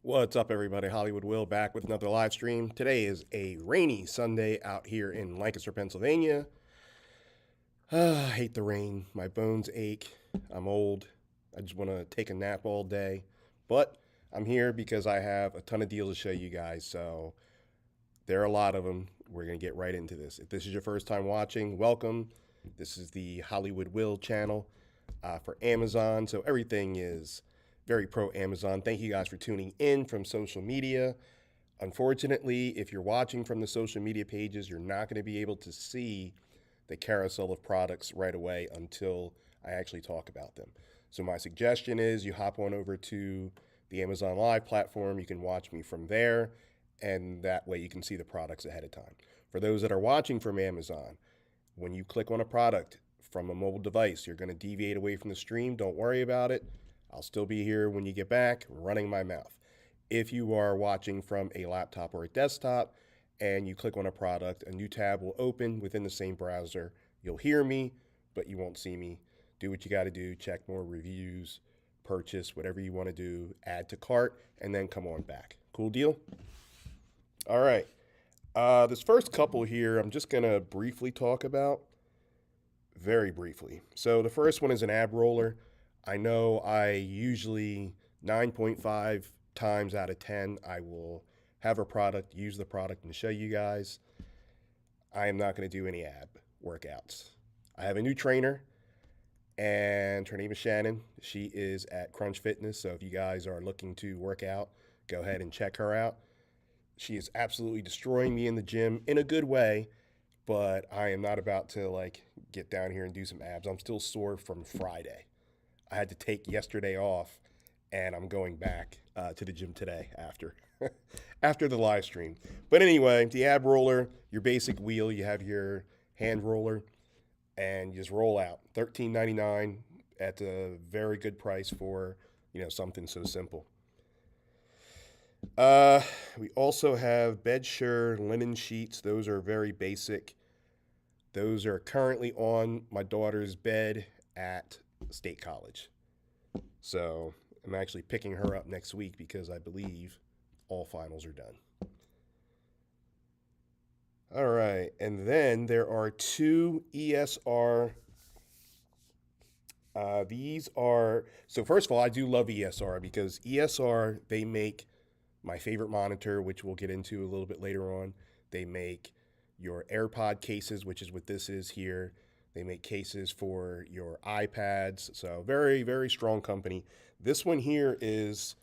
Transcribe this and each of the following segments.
What's up, everybody? Hollywood Will back with another live stream. Today is a rainy Sunday out here in Lancaster, Pennsylvania. I hate the rain. My bones ache. I'm old. I just want to take a nap all day. But I'm here because I have a ton of deals to show you guys. So there are a lot of them. We're going to get right into this. If this is your first time watching, welcome. This is the Hollywood Will channel for Amazon. So everything is very pro Amazon. Thank you guys for tuning in from social media. Unfortunately, if you're watching from the social media pages, you're not going to be able to see the carousel of products right away until I actually talk about them. So my suggestion is you hop on over to the Amazon Live platform. You can watch me from there, and that way you can see the products ahead of time. For those that are watching from Amazon, when you click on a product from a mobile device, you're going to deviate away from the stream. Don't worry about it. I'll still be here when you get back, running my mouth. If you are watching from a laptop or a desktop and you click on a product, a new tab will open within the same browser. You'll hear me, but you won't see me. Do what you got to do, check more reviews, purchase whatever you want to do, add to cart, and then come on back. Cool deal? All right. This first couple here, I'm just going to briefly talk about, very briefly. So the first one is an ab roller. I know I usually 9.5 times out of 10, I will have a product, use the product, and show you guys. I am not going to do any ab workouts. I have a new trainer, and her name is Shannon. She is at Crunch Fitness, so if you guys are looking to work out, go ahead and check her out. She is absolutely destroying me in the gym in a good way, but I am not about to get down here and do some abs. I'm still sore from Friday. I had to take yesterday off, and I'm going back to the gym today after after the live stream. But anyway, the ab roller, your basic wheel, you have your hand roller, and you just roll out. $13.99 at a very good price for something so simple. We also have BedSure linen sheets. Those are very basic. Those are currently on my daughter's bed at State College. So I'm actually picking her up next week because I believe all finals are done. All right, and then there are two ESR. These are, so first of all, I do love ESR because ESR, they make my favorite monitor, which we'll get into a little bit later on. They make your AirPod cases, which is what this is here. They make cases for your iPads. So very, very strong company. This one here is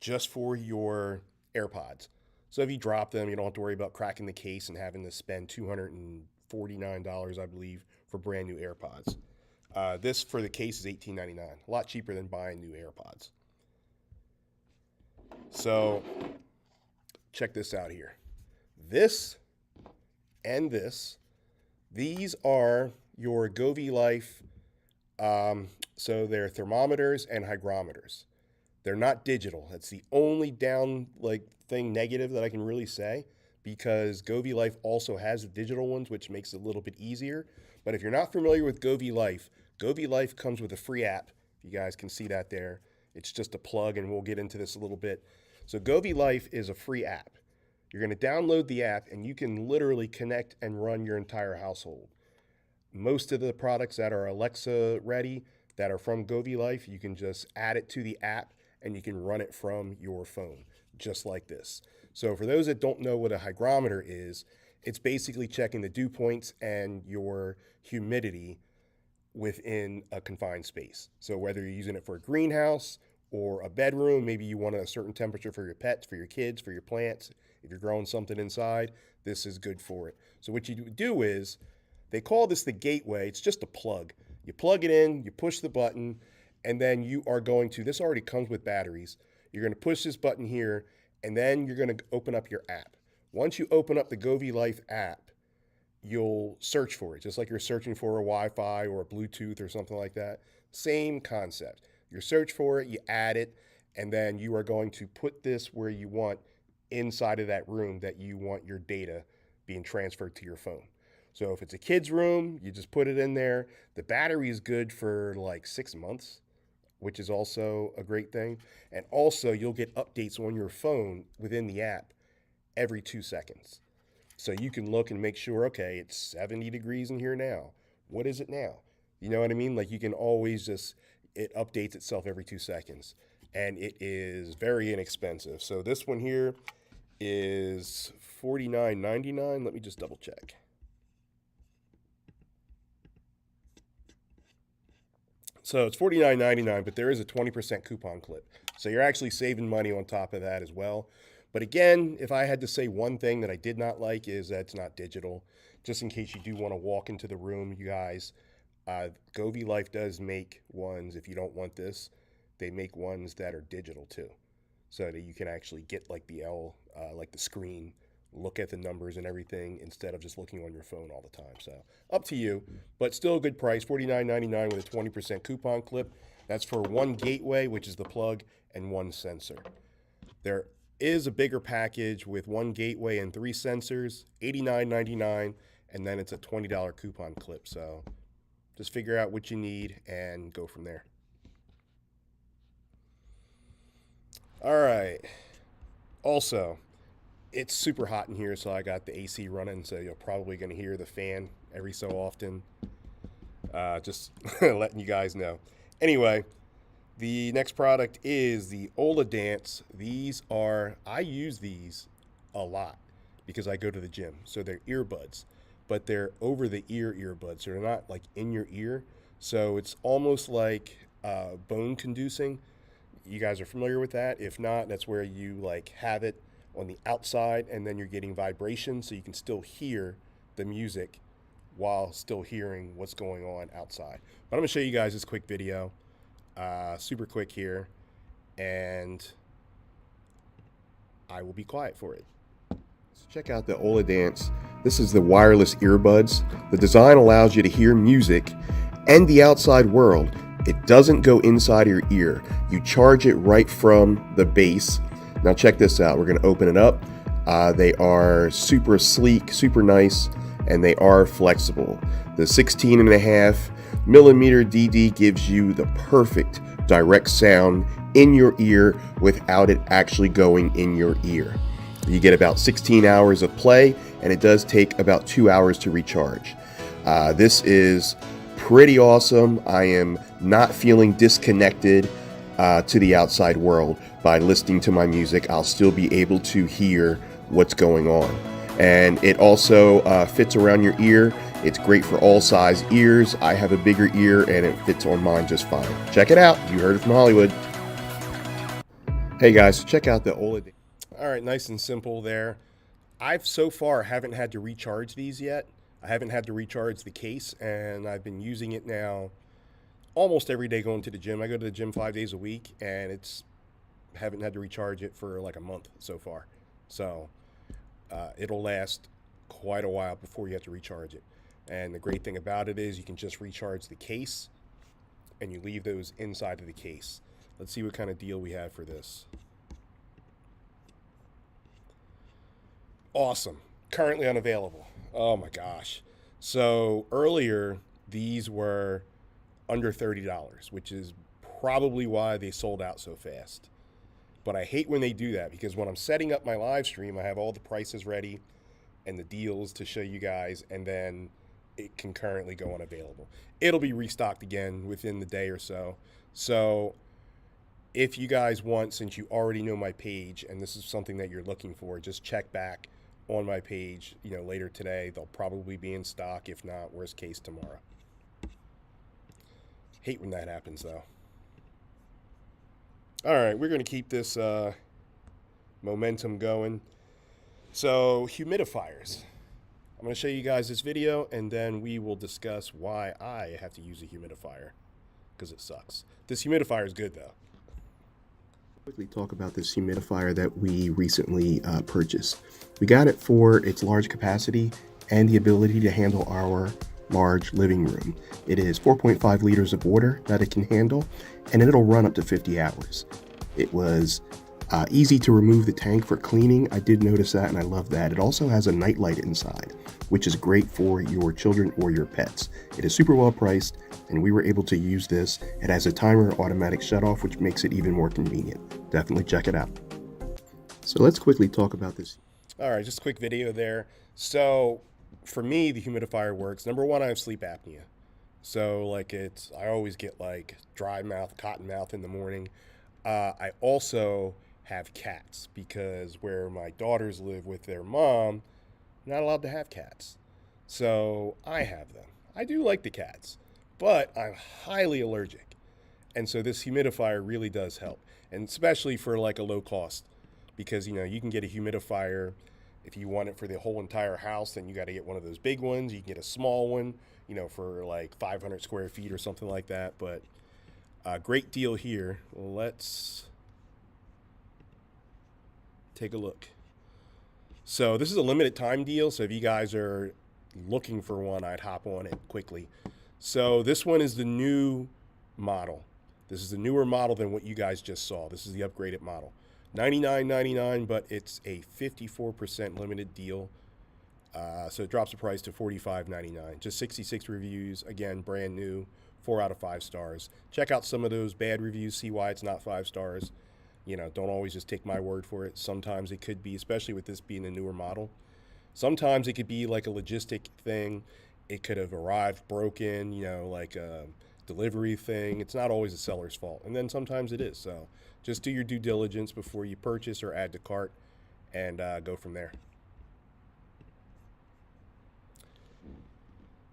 just for your AirPods. So if you drop them, you don't have to worry about cracking the case and having to spend $249, I believe, for brand new AirPods. This for the case is $18.99, a lot cheaper than buying new AirPods. So check this out here. This and this, these are your Govee Life. So they're thermometers and hygrometers. They're not digital. That's the only thing negative that I can really say, because Govee Life also has the digital ones, which makes it a little bit easier. But if you're not familiar with Govee Life comes with a free app. You guys can see that there. It's just a plug, and we'll get into this a little bit. So Govee Life is a free app. You're going to download the app, and you can literally connect and run your entire household. Most of the products that are Alexa ready, that are from Govee Life, you can just add it to the app, and you can run it from your phone, just like this. So for those that don't know what a hygrometer is, it's basically checking the dew points and your humidity within a confined space. So whether you're using it for a greenhouse or a bedroom, maybe you want a certain temperature for your pets, for your kids, for your plants. If you're growing something inside, this is good for it. So what you do is, they call this the gateway. It's just a plug. You plug it in, you push the button, and then you are going to, this already comes with batteries. You're going to push this button here, and then you're going to open up your app. Once you open up the Govee Life app, you'll search for it, just like you're searching for a Wi-Fi or a Bluetooth or something like that. Same concept. You search for it, you add it, and then you are going to put this where you want inside of that room that you want your data being transferred to your phone. So if it's a kid's room, you just put it in there. The battery is good for like 6 months. which is also a great thing. And also, you'll get updates on your phone within the app every 2 seconds. So you can look and make sure, okay, it's 70 degrees in here now. What is it now? You know what I mean? Like you can always just, it updates itself every 2 seconds. And it is very inexpensive. So this one here is $49.99. Let me just double check. So it's $49.99, but there is a 20% coupon clip. So you're actually saving money on top of that as well. But again, if I had to say one thing that I did not like is that it's not digital. Just in case you do want to walk into the room, you guys, Govee Life does make ones, if you don't want this, they make ones that are digital too. So that you can actually get like like the screen, look at the numbers and everything instead of just looking on your phone all the time. So up to you, but still a good price, $49.99 with a 20% coupon clip. That's for one gateway, which is the plug, and one sensor. There is a bigger package with one gateway and 3 sensors, $89.99, and then it's a $20 coupon clip. So just figure out what you need and go from there. All right. Also, it's super hot in here, so I got the AC running, so you're probably going to hear the fan every so often. Just letting you guys know. Anyway, the next product is the Ola Dance. I use these a lot because I go to the gym. So they're earbuds, but they're over the ear earbuds. So they're not like in your ear. So it's almost like bone conducing. You guys are familiar with that? If not, that's where you like have it on the outside and then you're getting vibration so you can still hear the music while still hearing what's going on outside. But I'm gonna show you guys this quick video, super quick here, and I will be quiet for it. So check out the Ola Dance. This is the wireless earbuds. The design allows you to hear music and the outside world. It doesn't go inside your ear. You charge it right from the base. Now check this out. We're going to open it up. They are super sleek, super nice, and they are flexible. The 16.5mm DD gives you the perfect direct sound in your ear without it actually going in your ear. You get about 16 hours of play, and it does take about 2 hours to recharge. This is pretty awesome. I am not feeling disconnected to the outside world. By listening to my music, I'll still be able to hear what's going on. And it also fits around your ear. It's great for all size ears. I have a bigger ear and it fits on mine just fine. Check it out. You heard it from Hollywood. Hey guys, check out the Ola. All right, nice and simple there. I've so far haven't had to recharge these yet. I haven't had to recharge the case, and I've been using it now almost every day going to the gym. I go to the gym 5 days a week, and haven't had to recharge it for like a month so far. So it'll last quite a while before you have to recharge it. And the great thing about it is you can just recharge the case, and you leave those inside of the case. Let's see what kind of deal we have for this. Awesome. Currently unavailable. Oh my gosh. So earlier, these were under $30, which is probably why they sold out so fast. But I hate when they do that because when I'm setting up my live stream, I have all the prices ready and the deals to show you guys, and then it can currently go unavailable. It'll be restocked again within the day or so. So if you guys want, since you already know my page and this is something that you're looking for, just check back on my page, later today. They'll probably be in stock. If not, worst case, tomorrow. Hate when that happens, though. All right, we're going to keep this momentum going. So, humidifiers. I'm going to show you guys this video, and then we will discuss why I have to use a humidifier, because it sucks. This humidifier is good, though. Quickly talk about this humidifier that we recently purchased. We got it for its large capacity and the ability to handle our large living room. It is 4.5 liters of water that it can handle, and it'll run up to 50 hours. It was Easy to remove the tank for cleaning. I did notice that, and I love that. It also has a night light inside, which is great for your children or your pets. It is super well priced, and we were able to use this. It has a timer automatic shutoff, which makes it even more convenient. Definitely check it out. So let's quickly talk about this. All right, just a quick video there. So for me, the humidifier works. Number one, I have sleep apnea. So I always get like dry mouth, cotton mouth in the morning. I also have cats because where my daughters live with their mom, not allowed to have cats. So I have them. I do like the cats, but I'm highly allergic. And so this humidifier really does help. And especially for like a low cost, because you can get a humidifier if you want it for the whole entire house, then you got to get one of those big ones. You can get a small one, for like 500 square feet or something like that. But great deal here. Let's take a look. So this is a limited time deal. So if you guys are looking for one, I'd hop on it quickly. So this one is the new model. This is the newer model than what you guys just saw. This is the upgraded model. $99.99, but it's a 54% limited deal. So it drops the price to $45.99. Just 66 reviews. Again, brand new. 4 out of 5 stars. Check out some of those bad reviews. See why it's not 5 stars. Don't always just take my word for it. Sometimes it could be, especially with this being a newer model. Sometimes it could be like a logistic thing. It could have arrived broken, like a delivery thing. It's not always the seller's fault. And then sometimes it is. So just do your due diligence before you purchase or add to cart and go from there.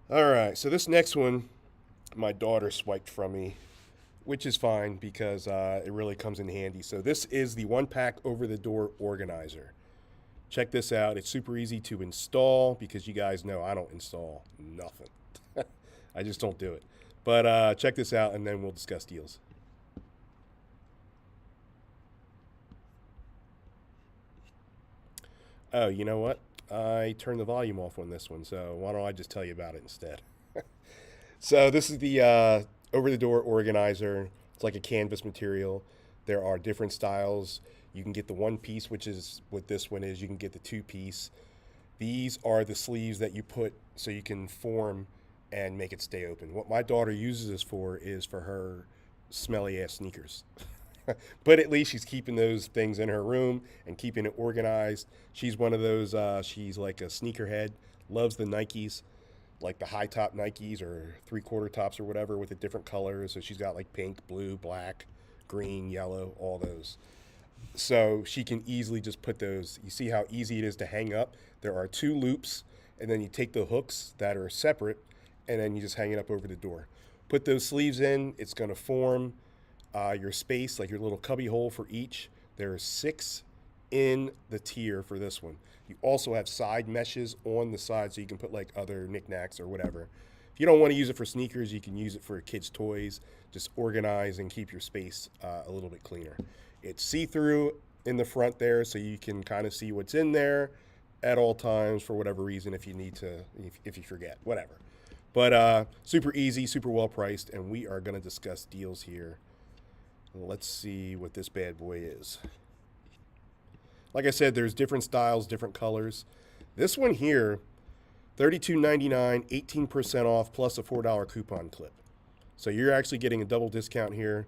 All right, so this next one, my daughter swiped from me, which is fine because it really comes in handy. So this is the one-pack over-the-door organizer. Check this out. It's super easy to install because you guys know I don't install nothing. I just don't do it. But check this out, and then we'll discuss deals. Oh, you know what? I turned the volume off on this one, so why don't I just tell you about it instead? So this is the over-the-door organizer. It's like a canvas material. There are different styles. You can get the one piece, which is what this one is. You can get the 2-piece. These are the sleeves that you put so you can form and make it stay open. What my daughter uses this for is for her smelly ass sneakers. But at least she's keeping those things in her room and keeping it organized. She's one of those, she's like a sneakerhead, loves the Nikes, like the high top Nikes or 3/4 tops or whatever with the different colors. So she's got like pink, blue, black, green, yellow, all those. So she can easily just put those. You see how easy it is to hang up? There are 2 loops, and then you take the hooks that are separate, and then you just hang it up over the door. Put those sleeves in. It's going to form your space, like your little cubby hole for each. There are 6 in the tier for this one. You also have side meshes on the side so you can put like other knickknacks or whatever. If you don't want to use it for sneakers, you can use it for kids' toys. Just organize and keep your space a little bit cleaner. It's see-through in the front there, so you can kind of see what's in there at all times for whatever reason if you need to, if you forget, whatever. But super easy, super well priced, and we are going to discuss deals here. Let's see what this bad boy is. Like I said, there's different styles, different colors. This one here, $32.99, 18% off, plus a $4 coupon clip. So you're actually getting a double discount here,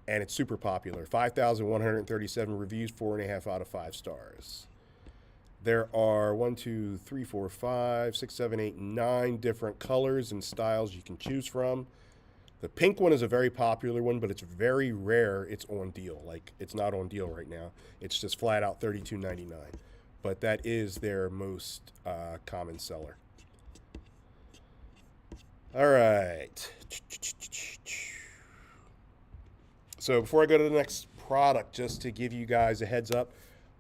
and it's super popular. 5,137 reviews, 4.5 out of 5 stars. There are 1, 2, 3, 4, 5, 6, 7, 8, 9 different colors and styles you can choose from. The pink one is a very popular one, but it's very rare it's on deal. Like, it's not on deal right now. It's just flat out $32.99. But that is their most common seller. All right. So before I go to the next product, just to give you guys a heads up,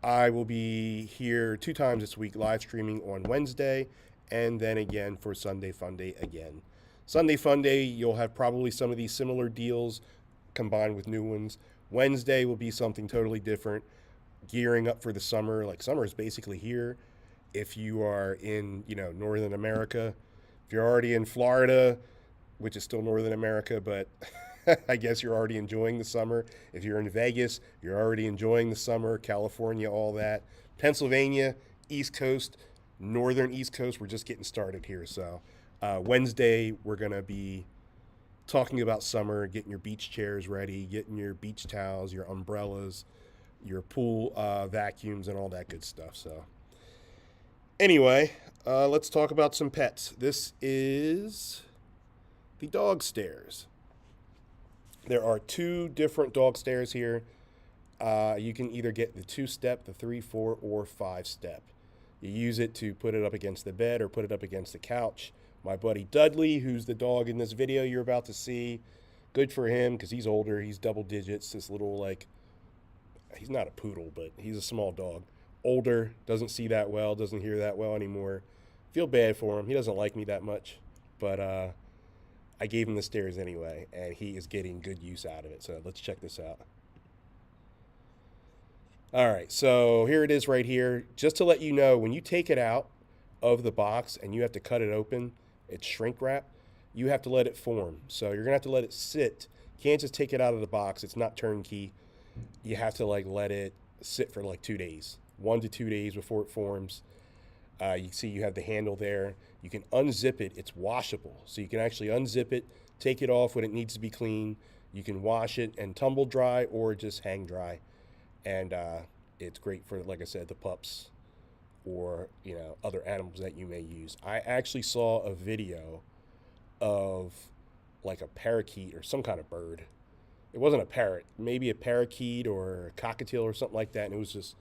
I will be here 2 times this week live streaming on Wednesday and then again for Sunday Funday again. Sunday Funday, you'll have probably some of these similar deals combined with new ones. Wednesday will be something totally different, gearing up for the summer. Like, summer is basically here. If you are in, Northern America, if you're already in Florida, which is still Northern America, but I guess you're already enjoying the summer. If you're in Vegas, you're already enjoying the summer. California, all that. Pennsylvania, East Coast, northern East Coast, we're just getting started here. So Wednesday, we're going to be talking about summer, getting your beach chairs ready, getting your beach towels, your umbrellas, your pool vacuums, and all that good stuff. So anyway, let's talk about some pets. This is the dog stairs. There are two different dog stairs here. You can either get the 2-step, the 3, 4, or 5-step. You use it to put it up against the bed or put it up against the couch. My buddy Dudley, who's the dog in this video you're about to see, good for him because he's older. He's double digits. This little, like, he's not a poodle, but he's a small dog. Older, doesn't see that well, doesn't hear that well anymore. Feel bad for him. He doesn't like me that much, but I gave him the stairs anyway, and he is getting good use out of it. So let's check this out. All right, so here it is right here. Just to let you know, when you take it out of the box and you have to cut it open, it's shrink wrap, you have to let it form. So you're gonna have to let it sit. You can't just take it out of the box. It's not turnkey. You have to like let it sit for like 2 days, 1 to 2 days before it forms. You see you have the handle there. You can unzip it. It's washable. So you can actually unzip it, take it off when it needs to be clean. You can wash it and tumble dry or just hang dry. And it's great for, like I said, the pups or, you know, other animals that you may use. I actually saw a video of like a parakeet or some kind of bird. It wasn't a parrot, maybe a parakeet or a cockatiel or something like that. And it was just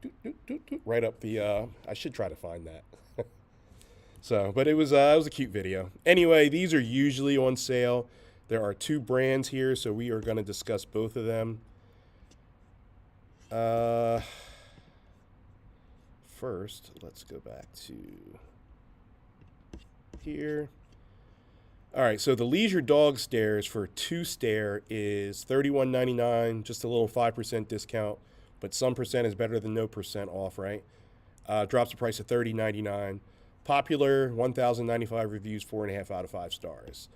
doot, doot, doot, doot, right up the, I should try to find that. So, but it was a cute video. Anyway, these are usually on sale. There are 2 brands here, so we are going to discuss both of them. First, let's go back to here. All right, so the Leisure Dog Stairs for 2-stair is $31.99, just a little 5% discount, but some percent is better than no percent off, right? Drops the price to $30.99. Popular, 1,095 reviews, 4.5 out of 5 stars.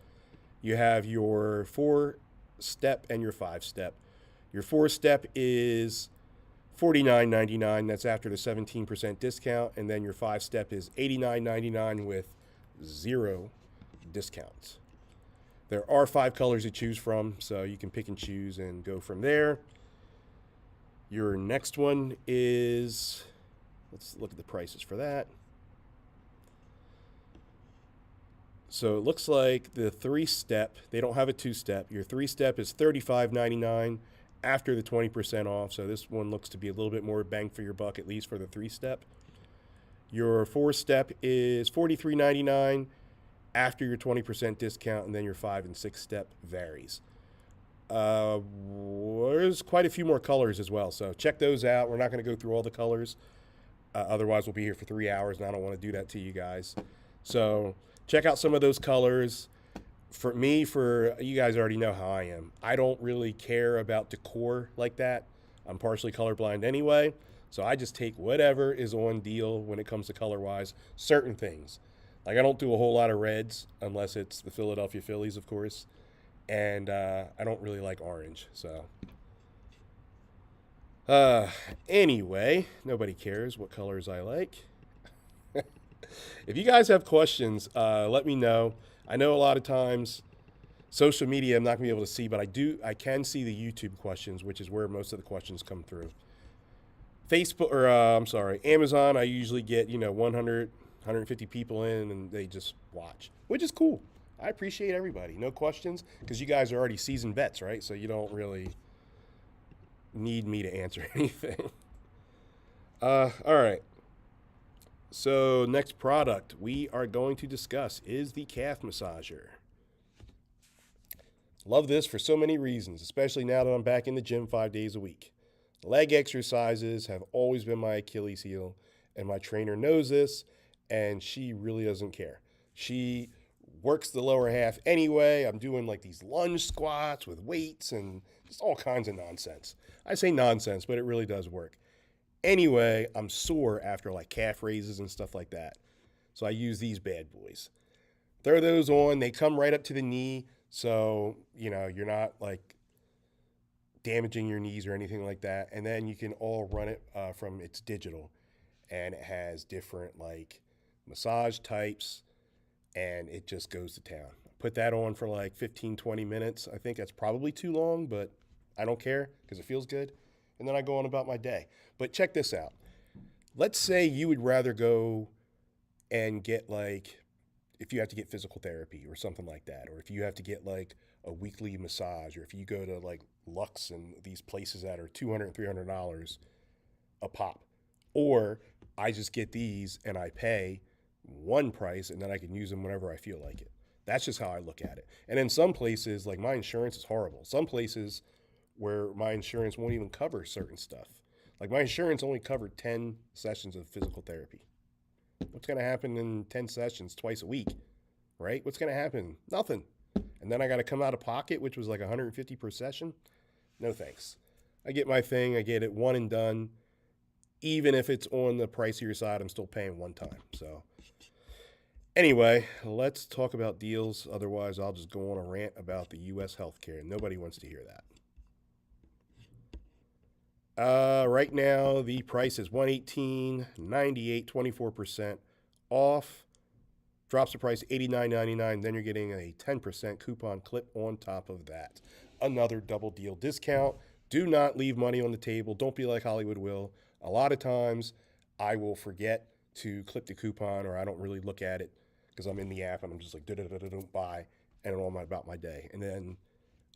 You have your 4-step and your 5-step. Your 4-step is $49.99. That's after the 17% discount. And then your 5-step is $89.99 with 0 discounts. There are 5 colors to choose from, so you can pick and choose and go from there. Your next one is, let's look at the prices for that. So it looks like the 3-step, they don't have a 2-step. Your 3-step is $35.99 after the 20% off. So this one looks to be a little bit more bang for your buck, at least for the 3-step. Your 4-step is $43.99 after your 20% discount, and then your 5 and 6-step varies. There's quite a few more colors as well, so check those out. We're not going to go through all the colors. Otherwise, we'll be here for 3 hours, and I don't want to do that to you guys. So check out some of those colors. For me, you guys already know how I am. I don't really care about decor like that. I'm partially colorblind anyway, so I just take whatever is on deal when it comes to color-wise. Certain things. Like, I don't do a whole lot of reds unless it's the Philadelphia Phillies, of course. And I don't really like orange, so. Anyway, nobody cares what colors I like. If you guys have questions, let me know. I know a lot of times social media I'm not going to be able to see, but I can see the YouTube questions, which is where most of the questions come through. Facebook, or Amazon, I usually get, 100, 150 people in, and they just watch, which is cool. I appreciate everybody. No questions, because you guys are already seasoned vets, right? So you don't really need me to answer anything. All right. So next product we are going to discuss is the calf massager. Love this for so many reasons, especially now that I'm back in the gym 5 days a week. Leg exercises have always been my Achilles heel, and my trainer knows this, and she really doesn't care. She works the lower half anyway. I'm doing like these lunge squats with weights and just all kinds of nonsense. I say nonsense, but it really does work. Anyway, I'm sore after like calf raises and stuff like that. So I use these bad boys. Throw those on. They come right up to the knee. So, you're not like damaging your knees or anything like that. And then you can all run it from it's digital, and it has different like massage types, and it just goes to town. Put that on for like 15, 20 minutes. I think that's probably too long, but I don't care because it feels good. And then I go on about my day. But check this out. Let's say you would rather go and get like, if you have to get physical therapy or something like that, or if you have to get like a weekly massage, or if you go to like Lux and these places that are $200, $300 a pop, or I just get these and I pay one price and then I can use them whenever I feel like it. That's just how I look at it. And in some places, like my insurance is horrible. Some places where my insurance won't even cover certain stuff. Like my insurance only covered 10 sessions of physical therapy. What's going to happen in 10 sessions twice a week, right? What's going to happen? Nothing. And then I got to come out of pocket, which was like 150 per session. No thanks. I get my thing, I get it one and done. Even if it's on the pricier side, I'm still paying one time. So, anyway, let's talk about deals. Otherwise, I'll just go on a rant about the U.S. healthcare. Nobody wants to hear that. Right now, the price is $118.98, 24% off. Drops the price $89.99. Then you're getting a 10% coupon clip on top of that. Another double deal discount. Do not leave money on the table. Don't be like Hollywood will. A lot of times I will forget to clip the coupon, or I don't really look at it because I'm in the app and I'm just like, don't buy, and I'm on about my day. And then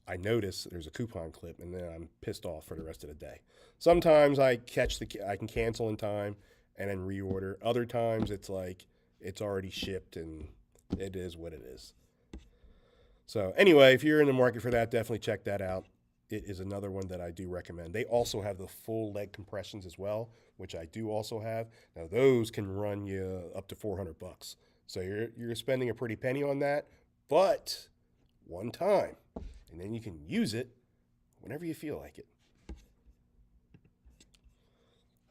I notice there's a coupon clip, and then I'm pissed off for the rest of the day. Sometimes I can cancel in time and then reorder. Other times it's like it's already shipped and it is what it is. So anyway, if you're in the market for that, definitely check that out. It is another one that I do recommend. They also have the full leg compressions as well, which I do also have. Now those can run you up to $400. So you're spending a pretty penny on that, but one time, and then you can use it whenever you feel like it.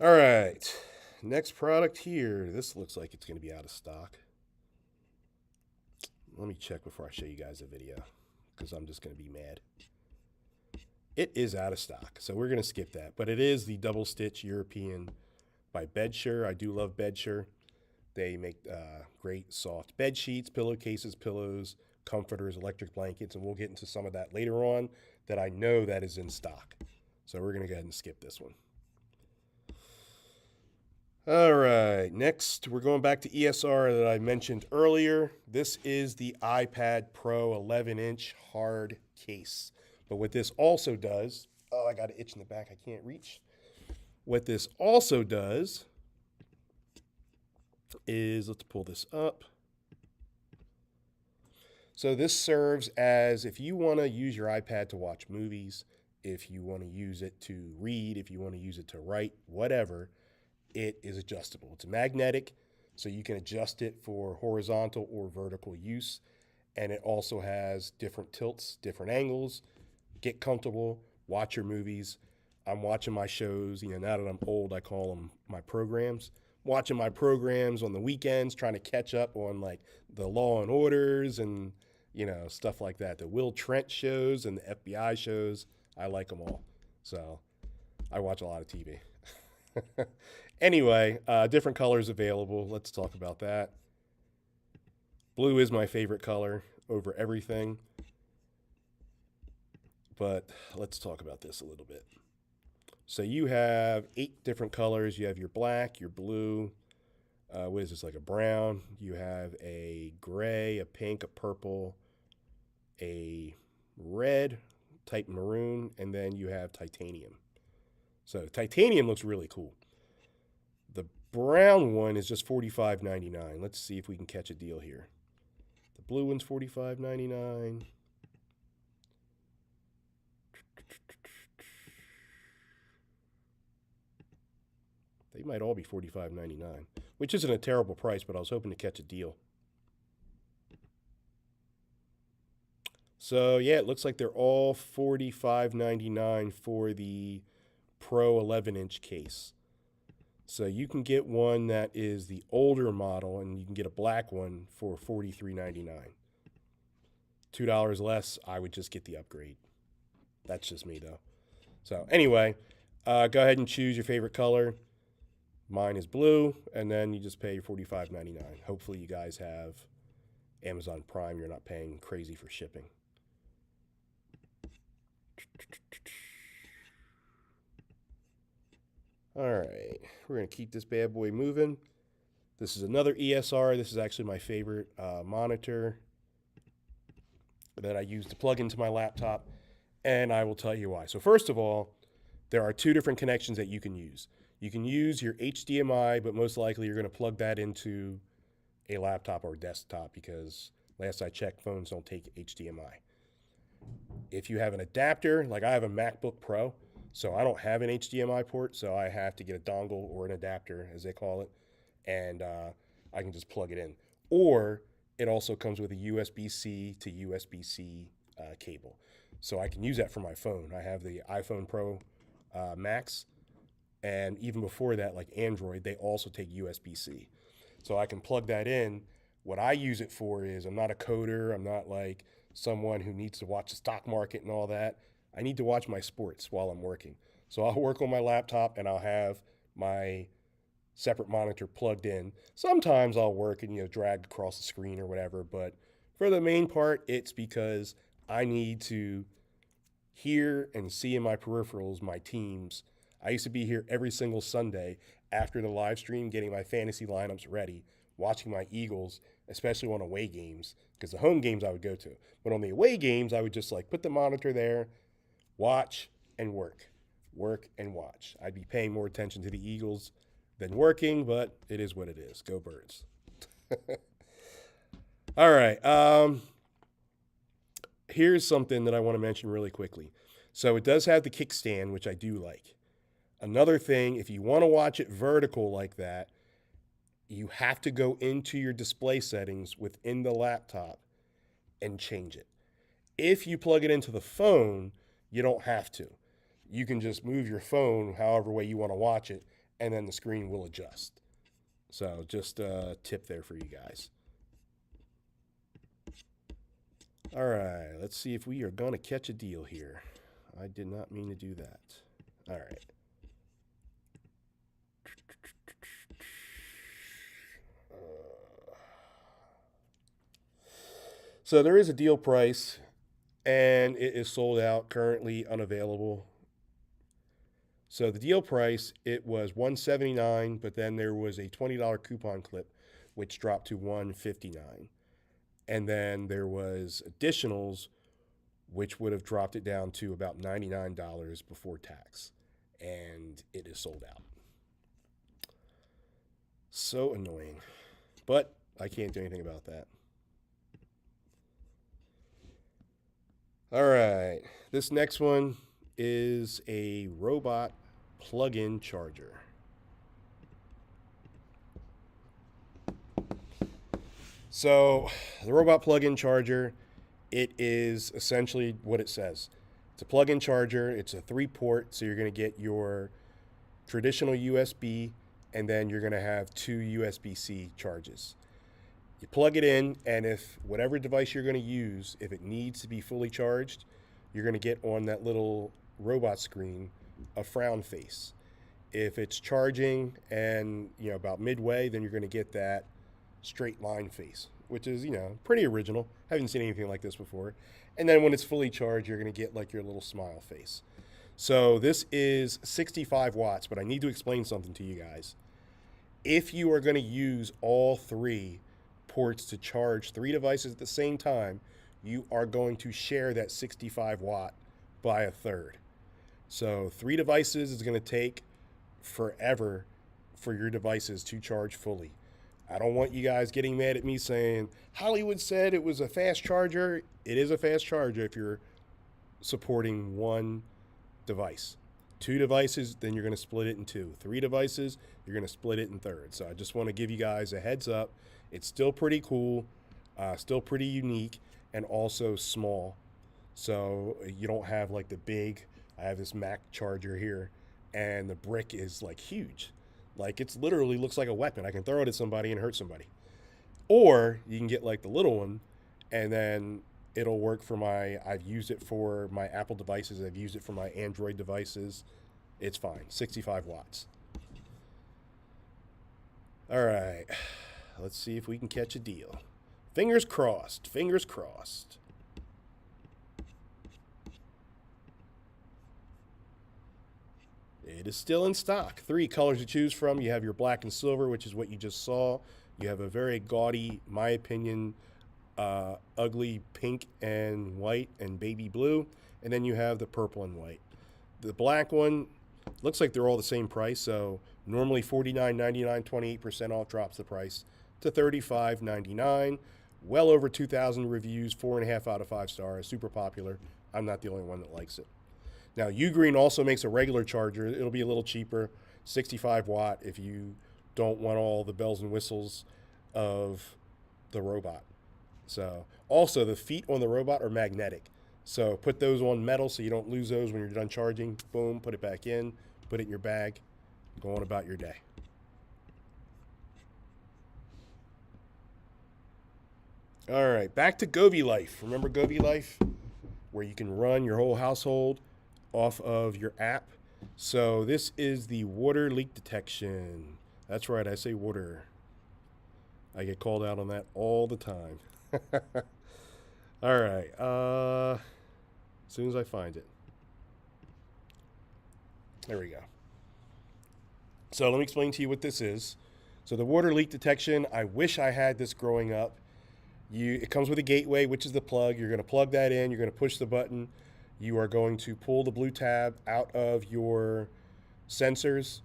All right, next product here. This looks like it's going to be out of stock. Let me check before I show you guys a video because I'm just going to be mad. It is out of stock, so we're going to skip that. But it is the Double Stitch European by Bedsure. I do love Bedsure. They make great soft bed sheets, pillowcases, pillows, comforters, electric blankets, and we'll get into some of that later on that I know that is in stock. So we're going to go ahead and skip this one. All right, next we're going back to ESR that I mentioned earlier. This is the iPad Pro 11-inch hard case. But what this also does, I got an itch in the back I can't reach. What this also does is, let's pull this up. So this serves as, if you want to use your iPad to watch movies, if you want to use it to read, if you want to use it to write, whatever, it is adjustable. It's magnetic, so you can adjust it for horizontal or vertical use. And it also has different tilts, different angles. Get comfortable, watch your movies. I'm watching my shows. Now that I'm old, I call them my programs. Watching my programs on the weekends, trying to catch up on like the Law and Orders and, stuff like that. The Will Trent shows and the FBI shows. I like them all. So I watch a lot of TV. Anyway, different colors available. Let's talk about that. Blue is my favorite color over everything. But let's talk about this a little bit. So you have 8 different colors. You have your black, your blue, what is this, like a brown? You have a gray, a pink, a purple, a red, type maroon, and then you have titanium. So titanium looks really cool. The brown one is just $45.99. Let's see if we can catch a deal here. The blue one's $45.99. They might all be $45.99, which isn't a terrible price, but I was hoping to catch a deal. So, yeah, it looks like they're all $45.99 for the Pro 11-inch case. So you can get one that is the older model, and you can get a black one for $43.99. $2 less, I would just get the upgrade. That's just me though. So anyway, go ahead and choose your favorite color. Mine is blue, and then you just pay $45.99. Hopefully you guys have Amazon Prime. You're not paying crazy for shipping. All right, we're going to keep this bad boy moving. This is another ESR. This is actually my favorite monitor that I use to plug into my laptop, and I will tell you why. So first of all, there are two different connections that you can use. You can use your HDMI, but most likely you're going to plug that into a laptop or desktop because last I checked, phones don't take HDMI. If you have an adapter, like I have a MacBook Pro, so I don't have an HDMI port, so I have to get a dongle or an adapter, as they call it, and I can just plug it in. Or it also comes with a USB-C to USB-C cable. So I can use that for my phone. I have the iPhone Pro Max, and even before that, like Android, they also take USB-C. So I can plug that in. What I use it for is I'm not a coder. I'm not like someone who needs to watch the stock market and all that. I need to watch my sports while I'm working. So I'll work on my laptop and I'll have my separate monitor plugged in. Sometimes I'll work and drag across the screen or whatever, but for the main part, it's because I need to hear and see in my peripherals my teams. I used to be here every single Sunday after the live stream getting my fantasy lineups ready, watching my Eagles, especially on away games, because the home games I would go to. But on the away games, I would just like put the monitor there, watch and work and watch. I'd be paying more attention to the Eagles than working, but it is what it is. Go Birds. All right. Here's something that I want to mention really quickly. So it does have the kickstand, which I do like. Another thing, if you want to watch it vertical like that, you have to go into your display settings within the laptop and change it. If you plug it into the phone, you don't have to. You can just move your phone however way you want to watch it, and then the screen will adjust. So just a tip there for you guys. All right, let's see if we are going to catch a deal here. I did not mean to do that. All right. So there is a deal price, and it is sold out, currently unavailable. So the deal price, it was $179, but then there was a $20 coupon clip, which dropped to $159. And then there was additionals, which would have dropped it down to about $99 before tax. And it is sold out. So annoying. But I can't do anything about that. All right. This next one is a robot plug-in charger. So the robot plug-in charger, it is essentially what it says. It's a plug-in charger. It's a 3-port, so you're going to get your traditional USB, and then you're going to have 2 USB-C charges. You plug it in, and if whatever device you're going to use, if it needs to be fully charged, you're going to get on that little robot screen a frown face. If it's charging and about midway, then you're going to get that straight line face, which is pretty original. Haven't seen anything like this before. And then when it's fully charged, you're going to get like your little smile face. So this is 65 watts, but I need to explain something to you guys. If you are going to use all 3 ports to charge 3 devices at the same time, you are going to share that 65 watt by a third. So 3 devices is going to take forever for your devices to charge fully. I don't want you guys getting mad at me saying, Hollywood said it was a fast charger. It is a fast charger if you're supporting 1 device. 2 devices, then you're going to split it in 2. 3 devices, you're going to split it in thirds. So I just want to give you guys a heads up. It's still pretty cool, still pretty unique, and also small. So you don't have like the big, I have this Mac charger here, and the brick is like huge. Like it's literally looks like a weapon. I can throw it at somebody and hurt somebody. Or you can get like the little one, and then It'll work for I've used it for my Apple devices. I've used it for my Android devices. It's fine. 65 watts. All right. Let's see if we can catch a deal. Fingers crossed. Fingers crossed. It is still in stock. 3 colors to choose from. You have your black and silver, which is what you just saw. You have a very gaudy, my opinion, ugly pink and white and baby blue. And then you have the purple and white. The black one looks like they're all the same price. So normally $49.99, 28% off, drops the price to $35.99. Well over 2,000 reviews, 4.5 out of 5 stars. Super popular. I'm not the only one that likes it. Now, Ugreen also makes a regular charger. It'll be a little cheaper, 65 watt, if you don't want all the bells and whistles of the robot. So, also, the feet on the robot are magnetic. So, put those on metal so you don't lose those when you're done charging. Boom, put it back in, put it in your bag, go on about your day. All right, back to Govee Life. Remember Govee Life? Where you can run your whole household off of your app. So this is the water leak detection. That's right, I say water. I get called out on that all the time. All right, as soon as I find it. There we go. So let me explain to you what this is. So the water leak detection, I wish I had this growing up. It comes with a gateway, which is the plug. You're going to plug that in. You're going to push the button. You are going to pull the blue tab out of your sensors.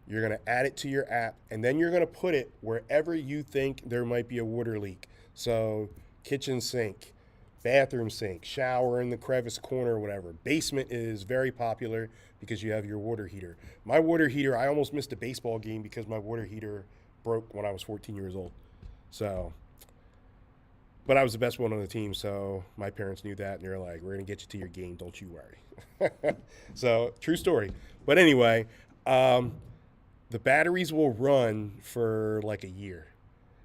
You're going to add it to your app, and then you're going to put it wherever you think there might be a water leak. So kitchen sink, bathroom sink, shower in the crevice corner, whatever. Basement is very popular because you have your water heater. My water heater, I almost missed a baseball game because my water heater broke when I was 14 years old. So... But I was the best one on the team, so my parents knew that, and they're like, we're going to get you to your game, don't you worry. So, true story. But anyway, the batteries will run for like a year.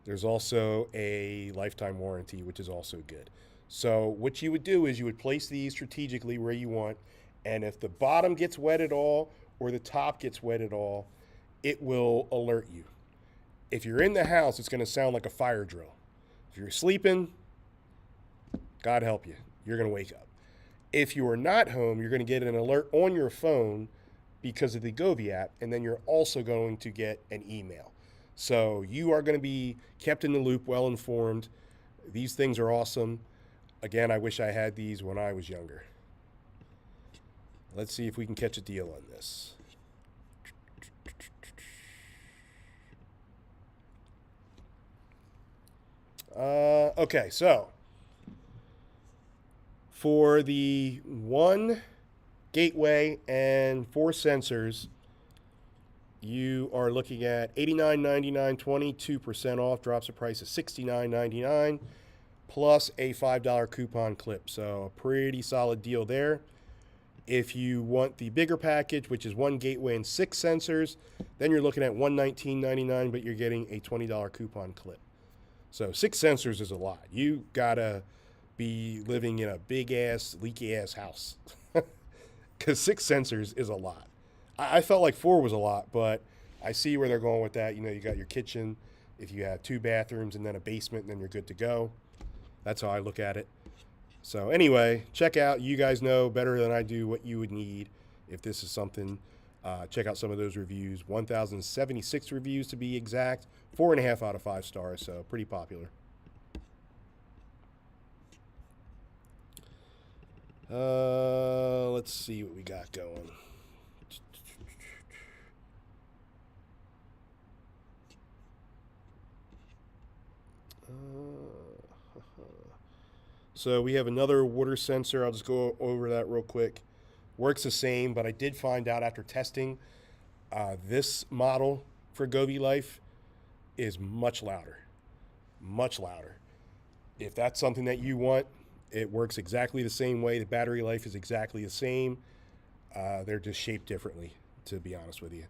There's also a lifetime warranty, which is also good. So what you would do is you would place these strategically where you want, and if the bottom gets wet at all or the top gets wet at all, it will alert you. If you're in the house, it's going to sound like a fire drill. If you're sleeping, God help you, you're going to wake up. If you are not home, you're going to get an alert on your phone because of the Govee app, and then you're also going to get an email. So you are going to be kept in the loop, well informed. These things are awesome. Again, I wish I had these when I was younger. Let's see if we can catch a deal on this. Okay, so for the 1 gateway and 4 sensors, you are looking at $89.99, 22% off, drops the price of $69.99, plus a $5 coupon clip. So a pretty solid deal there. If you want the bigger package, which is 1 gateway and 6 sensors, then you're looking at $119.99, but you're getting a $20 coupon clip. So 6 sensors is a lot. You gotta be living in a big ass, leaky ass house, because 6 sensors is a lot. I felt like 4 was a lot, but I see where they're going with that. You know, you got your kitchen. If you have 2 bathrooms and then a basement, then you're good to go. That's how I look at it. So anyway, check out. You guys know better than I do what you would need if this is something. Check out some of those reviews. 1,076 reviews to be exact. 4.5 out of 5 stars, so pretty popular. Let's see what we got going. So we have another water sensor. I'll just go over that real quick. Works the same, but I did find out after testing, this model for Govee Life is much louder. Much louder. If that's something that you want, it works exactly the same way. The battery life is exactly the same. They're just shaped differently, to be honest with you.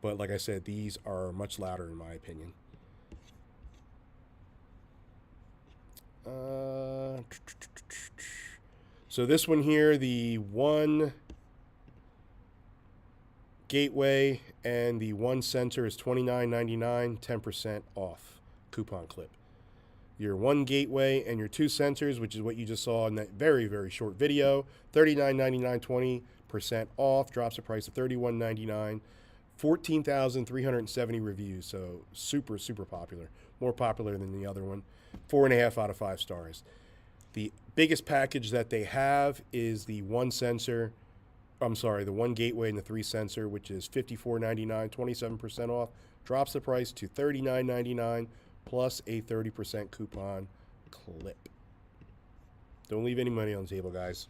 But like I said, these are much louder in my opinion. So this one here, the one gateway and the one sensor is $29.99, 10% off coupon clip. Your one gateway and your two sensors, which is what you just saw in that very, very short video, $39.99, 20% off, drops the price to $31.99, 14,370 reviews, so super, super popular. More popular than the other one. 4.5 out of 5 stars. The biggest package that they have is the one sensor, the one gateway and the 3 sensor, which is $54.99, 27% off, drops the price to $39.99 plus a 30% coupon clip. Don't leave any money on the table, guys.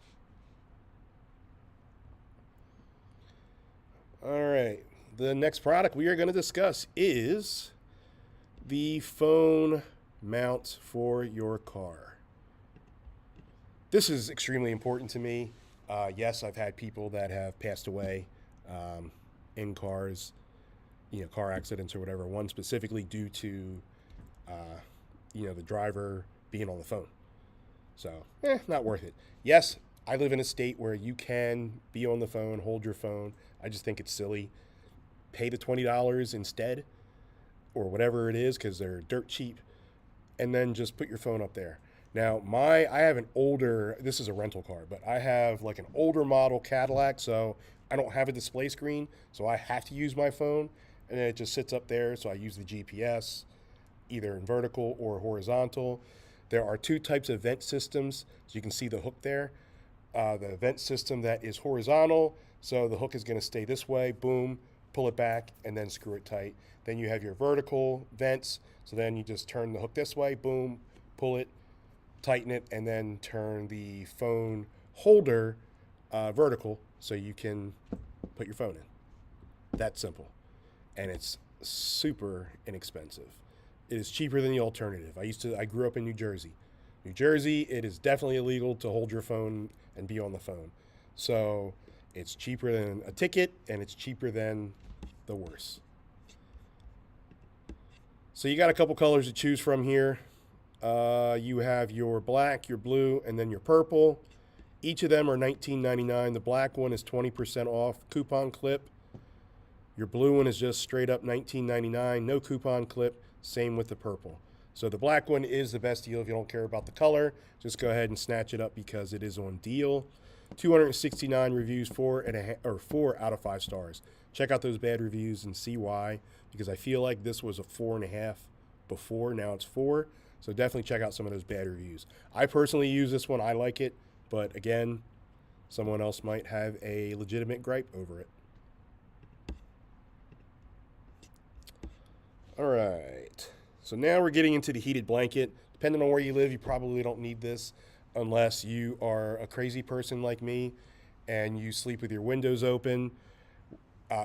All right, the next product we are going to discuss is the phone mount for your car. This is extremely important to me. Yes, I've had people that have passed away in cars, car accidents or whatever. One specifically due to, the driver being on the phone. So, not worth it. Yes, I live in a state where you can be on the phone, hold your phone. I just think it's silly. Pay the $20 instead or whatever it is because they're dirt cheap, and then just put your phone up there. Now, I have an older, this is a rental car, but I have like an older model Cadillac, so I don't have a display screen, so I have to use my phone, and then it just sits up there, so I use the GPS, either in vertical or horizontal. There are 2 types of vent systems, so you can see the hook there. The vent system that is horizontal, so the hook is going to stay this way, boom, pull it back, and then screw it tight. Then you have your vertical vents, so then you just turn the hook this way, boom, pull it, tighten it, and then turn the phone holder vertical so you can put your phone in. That simple. And it's super inexpensive. It is cheaper than the alternative. I grew up in New Jersey. New Jersey, it is definitely illegal to hold your phone and be on the phone. So it's cheaper than a ticket, and it's cheaper than the worst. So you got a couple colors to choose from here. You have your black, your blue, and then your purple. Each of them are $19.99. The black one is 20% off coupon clip. Your blue one is just straight up $19.99, no coupon clip. Same with the purple. So the black one is the best deal if you don't care about the color. Just go ahead and snatch it up because it is on deal. 269 reviews, 4 out of 5 stars. Check out those bad reviews and see why, because I feel like this was a 4.5 before. Now it's 4. So definitely check out some of those bad reviews. I personally use this one. I like it. But again, someone else might have a legitimate gripe over it. All right. So now we're getting into the heated blanket. Depending on where you live, you probably don't need this unless you are a crazy person like me and you sleep with your windows open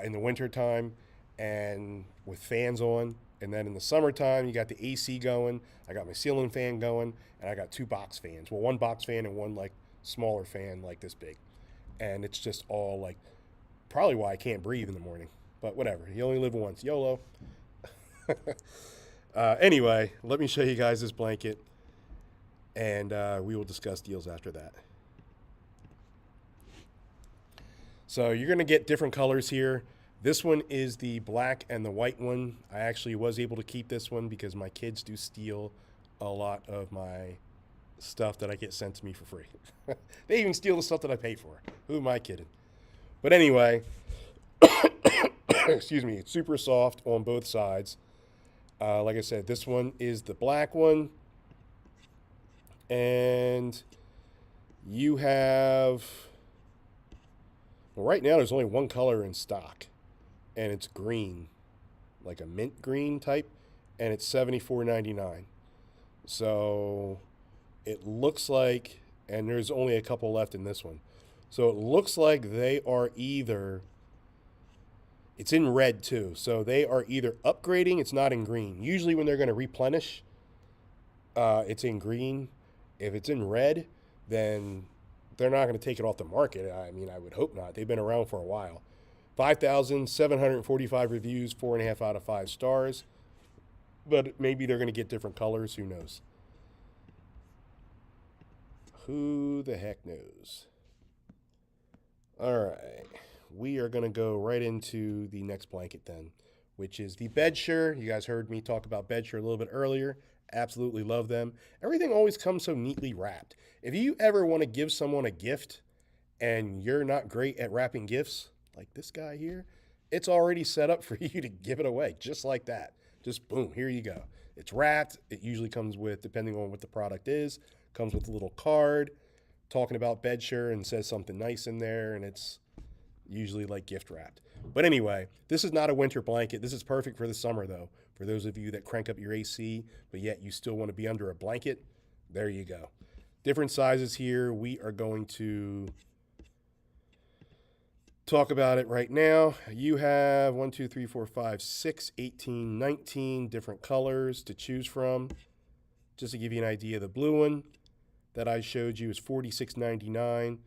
in the wintertime and with fans on. And then in the summertime, you got the AC going. I got my ceiling fan going, and I got 2 box fans. Well, 1 box fan and 1 like smaller fan like this big. And it's just all like probably why I can't breathe in the morning. But whatever. You only live once. YOLO. Anyway, let me show you guys this blanket, and we will discuss deals after that. So you're going to get different colors here. This one is the black and the white one. I actually was able to keep this one because my kids do steal a lot of my stuff that I get sent to me for free. They even steal the stuff that I pay for. Who am I kidding? But anyway, excuse me, it's super soft on both sides. Like I said, this one is the black one. And you have, well, right now there's only one color in stock. And it's green, like a mint green type. And it's $74.99. So it looks like, and there's only a couple left in this one. So it looks like they are either, it's in red too. So they are either upgrading, it's not in green. Usually when they're going to replenish, it's in green. If it's in red, then they're not going to take it off the market. I mean, I would hope not. They've been around for a while. 5,745 reviews, 4.5 out of 5 stars. But maybe they're going to get different colors. Who knows? who the heck knows? All right, we are going to go right into the next blanket then, which is the Bedsure. You guys heard me talk about Bedsure a little bit earlier. Absolutely love them. Everything always comes so neatly wrapped. If you ever want to give someone a gift and you're not great at wrapping gifts, like this guy here, it's already set up for you to give it away just like that. Just boom, here you go. It's wrapped. It usually comes with, depending on what the product is, comes with a little card talking about Bedsure and says something nice in there, and it's usually like gift wrapped. But anyway, this is not a winter blanket. This is perfect for the summer though. For those of you that crank up your AC, but yet you still want to be under a blanket, there you go. Different sizes here. We are going to talk about it right now. You have 1, 2, 3, 4, 5, 6, 18, 19 different colors to choose from. Just to give you an idea, the blue one that I showed you is $46.99.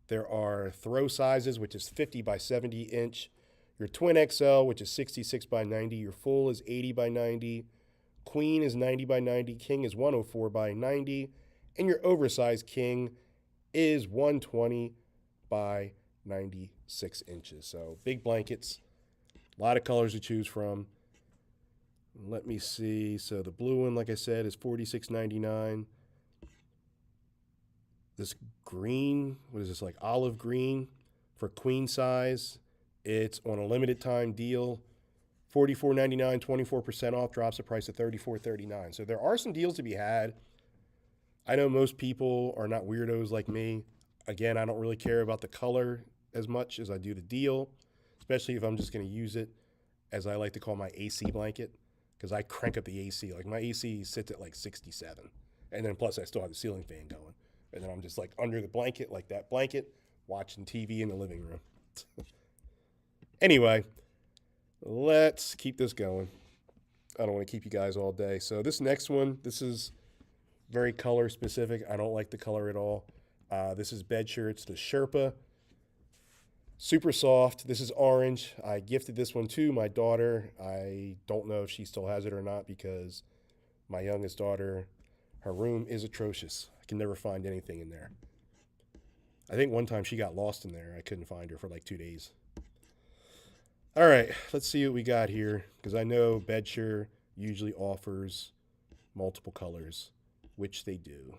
There are throw sizes, which is 50 by 70 inch. Your twin XL, which is 66 by 90. Your full is 80 by 90. Queen is 90 by 90. King is 104 by 90. And your oversized king is 120 by 96 inches. So big blankets, a lot of colors to choose from. Let me see. So the blue one, like I said, is $46.99. This green, what is this, like olive green for queen size? It's on a limited time deal. $44.99, 24% off, drops the price to $34.39. So there are some deals to be had. I know most people are not weirdos like me. Again, I don't really care about the color as much as I do the deal, especially if I'm just going to use it as I like to call my AC blanket, because I crank up the AC. Like my AC sits at like 67. And then plus I still have the ceiling fan going. And then I'm just like under the blanket, like that blanket, watching TV in the living room. Anyway, let's keep this going. I don't want to keep you guys all day. So this next one, this is very color specific. I don't like the color at all. This is Bedsure. It's the Sherpa. Super soft. This is orange. I gifted this one to my daughter. I don't know if she still has it or not because my youngest daughter, her room is atrocious. I can never find anything in there. I think one time she got lost in there. I couldn't find her for like 2 days. All right, let's see what we got here, because I know Bedsure usually offers multiple colors, which they do.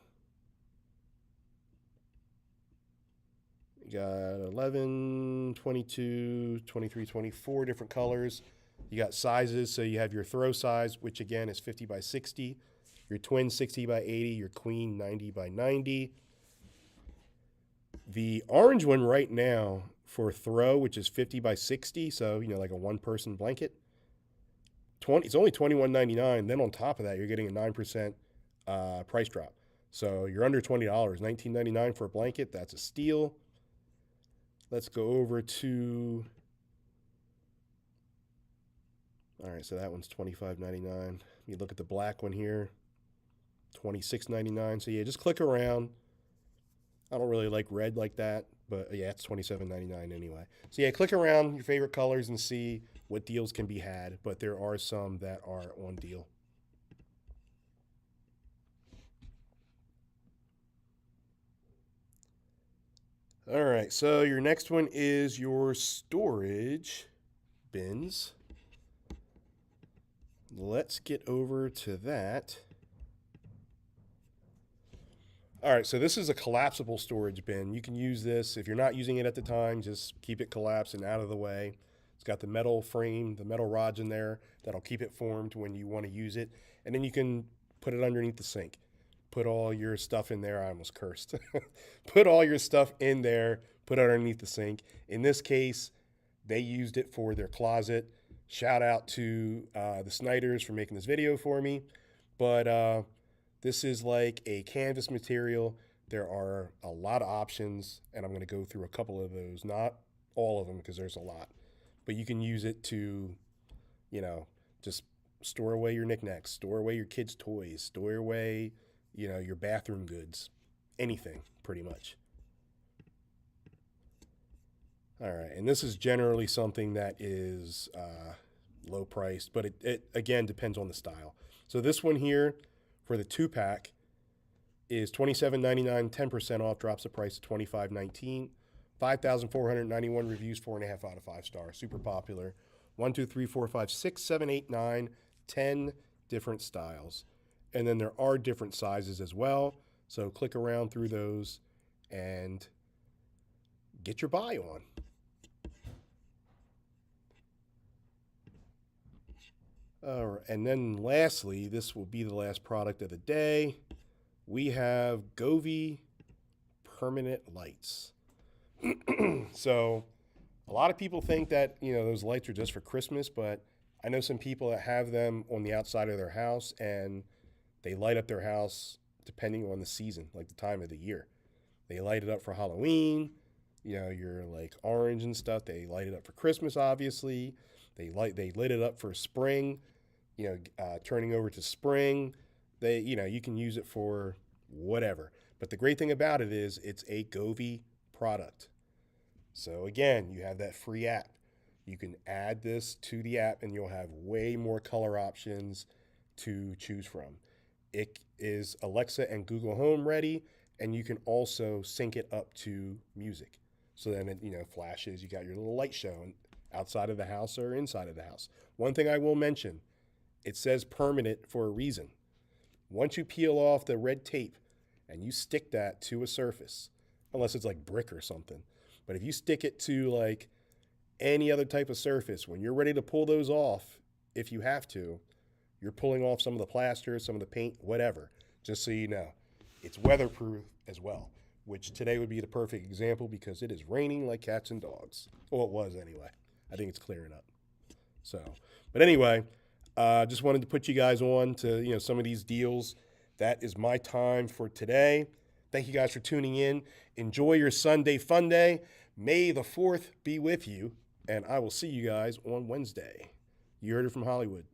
You got 11, 22, 23, 24 different colors. You got sizes, so you have your throw size, which again is 50 by 60. Your twin 60 by 80, your queen 90 by 90. The orange one right now for throw, which is 50 by 60, so like a one-person blanket, it's only $21.99. Then on top of that, you're getting a 9% price drop. So you're under $20, $19.99 for a blanket. That's a steal. Let's go over to, all right, so that one's $25.99. You look at the black one here, $26.99. So yeah, just click around. I don't really like red like that, but yeah, it's $27.99 anyway. So yeah, click around your favorite colors and see what deals can be had, but there are some that are on deal. All right, so your next one is your storage bins. Let's get over to that. All right, so this is a collapsible storage bin. You can use this. If you're not using it at the time, just keep it collapsed and out of the way. It's got the metal frame, the metal rods in there that'll keep it formed when you want to use it. And then you can put it underneath the sink. Put all your stuff in there. I almost cursed. Put all your stuff in there, put it underneath the sink. In this case, they used it for their closet. Shout out to the Snyders for making this video for me. But this is like a canvas material. There are a lot of options, and I'm going to go through a couple of those. Not all of them because there's a lot. But you can use it to, just store away your knickknacks, store away your kids' toys, store away, your bathroom goods, anything pretty much. All right, and this is generally something that is low priced, but it again depends on the style. So this one here, for the 2-pack, is $27.99, 10% off, drops the price to $25.19. 5,491 reviews, 4.5 out of 5 stars. Super popular. 1, 2, 3, 4, 5, 6, 7, 8, 9, 10 different styles. And then there are different sizes as well. So click around through those and get your buy on. All right, and then lastly, this will be the last product of the day. We have Govee permanent lights. So a lot of people think that, those lights are just for Christmas, but I know some people that have them on the outside of their house and they light up their house depending on the season, like the time of the year. They light it up for Halloween, your like orange and stuff. They light it up for Christmas, obviously. They lit it up for spring, turning over to spring. You can use it for whatever. But the great thing about it is it's a Govee product. So again, you have that free app. You can add this to the app and you'll have way more color options to choose from. It is Alexa and Google Home ready, and you can also sync it up to music. So then it, flashes, you got your little light show outside of the house or inside of the house. One thing I will mention, it says permanent for a reason. Once you peel off the red tape and you stick that to a surface, unless it's like brick or something, but if you stick it to like any other type of surface, when you're ready to pull those off, if you have to, you're pulling off some of the plaster, some of the paint, whatever, just so you know. It's weatherproof as well, which today would be the perfect example because it is raining like cats and dogs. Well, it was anyway. I think it's clearing up. But anyway, just wanted to put you guys on to, some of these deals. That is my time for today. Thank you guys for tuning in. Enjoy your Sunday Funday. May the 4th be with you, and I will see you guys on Wednesday. You heard it from Hollywood.